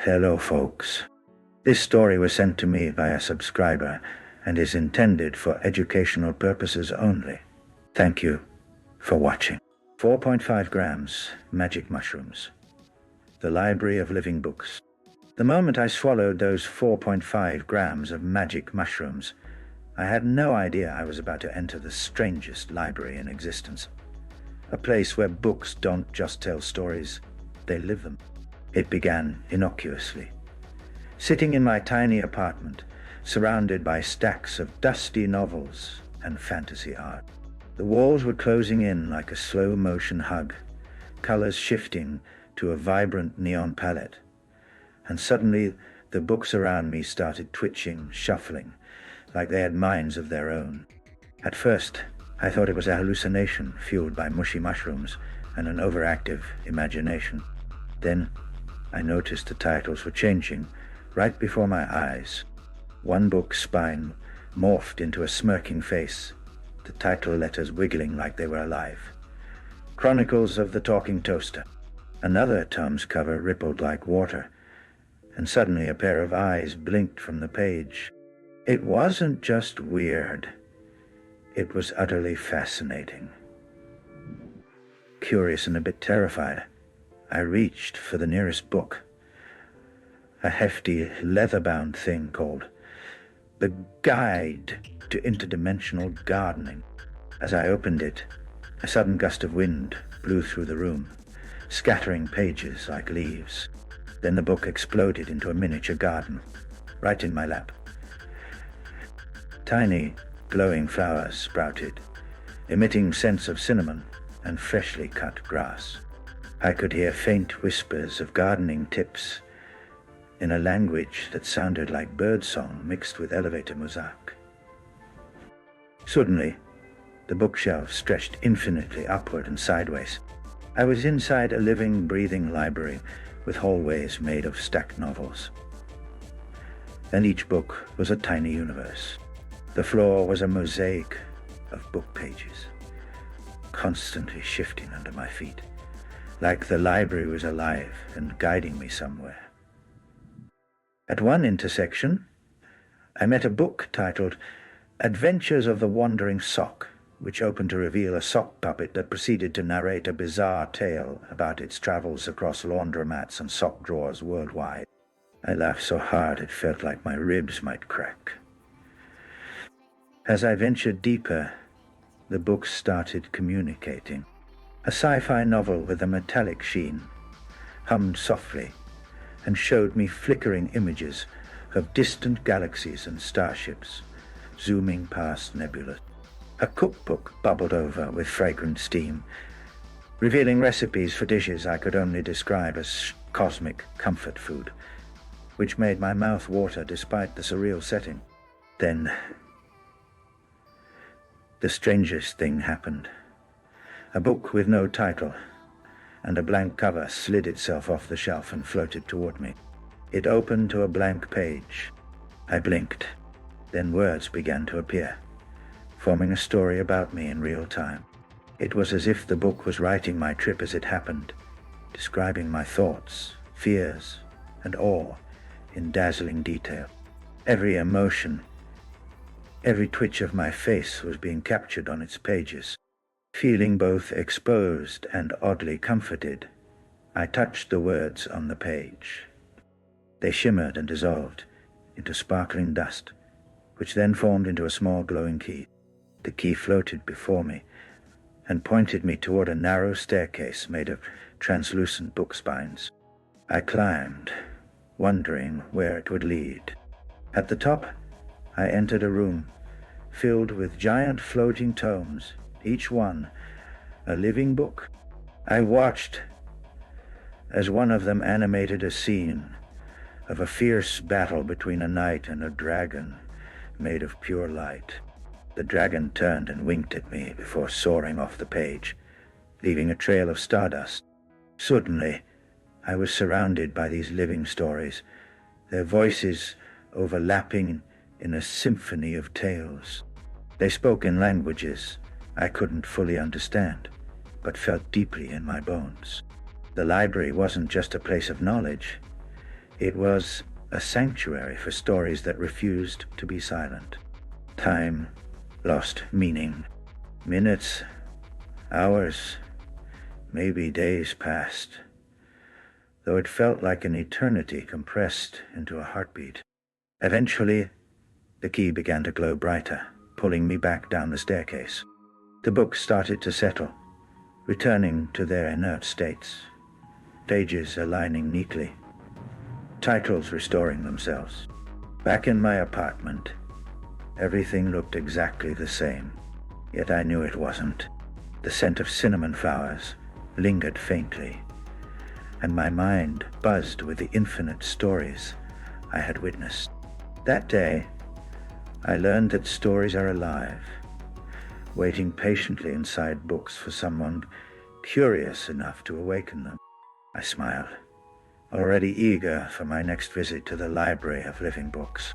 Hello, folks. This story was sent to me by a subscriber and is intended for educational purposes only. Thank you for watching. 4.5 grams magic mushrooms. The Library of Living Books. The moment I swallowed those 4.5 grams of magic mushrooms, I had no idea I was about to enter the strangest library in existence. A place where books don't just tell stories, they live them. It began innocuously. Sitting in my tiny apartment, surrounded by stacks of dusty novels and fantasy art. The walls were closing in like a slow-motion hug, colors shifting to a vibrant neon palette. And suddenly, the books around me started twitching, shuffling, like they had minds of their own. At first, I thought it was a hallucination fueled by mushy mushrooms and an overactive imagination. Then, I noticed the titles were changing right before my eyes. One book's spine morphed into a smirking face, the title letters wiggling like they were alive. Chronicles of the Talking Toaster. Another tom's cover rippled like water, and suddenly a pair of eyes blinked from the page. It wasn't just weird. It was utterly fascinating. Curious and a bit terrified, I reached for the nearest book. A hefty, leather-bound thing called The Guide to Interdimensional Gardening. As I opened it, a sudden gust of wind blew through the room, scattering pages like leaves. Then the book exploded into a miniature garden, right in my lap. Tiny, glowing flowers sprouted, emitting scents of cinnamon and freshly cut grass. I could hear faint whispers of gardening tips in a language that sounded like birdsong mixed with elevator mosaic. Suddenly, the bookshelves stretched infinitely upward and sideways. I was inside a living, breathing library with hallways made of stacked novels. And each book was a tiny universe. The floor was a mosaic of book pages, constantly shifting under my feet, like the library was alive and guiding me somewhere. At one intersection, I met a book titled Adventures of the Wandering Sock, which opened to reveal a sock puppet that proceeded to narrate a bizarre tale about its travels across laundromats and sock drawers worldwide. I laughed so hard it felt like my ribs might crack. As I ventured deeper, the books started communicating. A sci-fi novel with a metallic sheen hummed softly and showed me flickering images of distant galaxies and starships zooming past nebulas. A cookbook bubbled over with fragrant steam, revealing recipes for dishes I could only describe as cosmic comfort food, which made my mouth water despite the surreal setting. Then, the strangest thing happened. A book with no title and a blank cover slid itself off the shelf and floated toward me. It opened to a blank page. I blinked. Then words began to appear, forming a story about me in real time. It was as if the book was writing my trip as it happened, describing my thoughts, fears, and awe in dazzling detail. Every emotion, every twitch of my face was being captured on its pages. Feeling both exposed and oddly comforted, I touched the words on the page. They shimmered and dissolved into sparkling dust, which then formed into a small glowing key. The key floated before me and pointed me toward a narrow staircase made of translucent book spines. I climbed, wondering where it would lead. At the top, I entered a room filled with giant floating tomes, each one a living book. I watched as one of them animated a scene of a fierce battle between a knight and a dragon made of pure light. The dragon turned and winked at me before soaring off the page, leaving a trail of stardust. Suddenly, I was surrounded by these living stories, their voices overlapping in a symphony of tales. They spoke in languages I couldn't fully understand, but felt deeply in my bones. The library wasn't just a place of knowledge. It was a sanctuary for stories that refused to be silent. Time lost meaning. Minutes, hours, maybe days passed, though it felt like an eternity compressed into a heartbeat. Eventually, the key began to glow brighter, pulling me back down the staircase. The books started to settle, returning to their inert states, pages aligning neatly, titles restoring themselves. Back in my apartment, everything looked exactly the same, yet I knew it wasn't. The scent of cinnamon flowers lingered faintly, and my mind buzzed with the infinite stories I had witnessed. That day, I learned that stories are alive, waiting patiently inside books for someone curious enough to awaken them. I smiled, already eager for my next visit to the library of living books.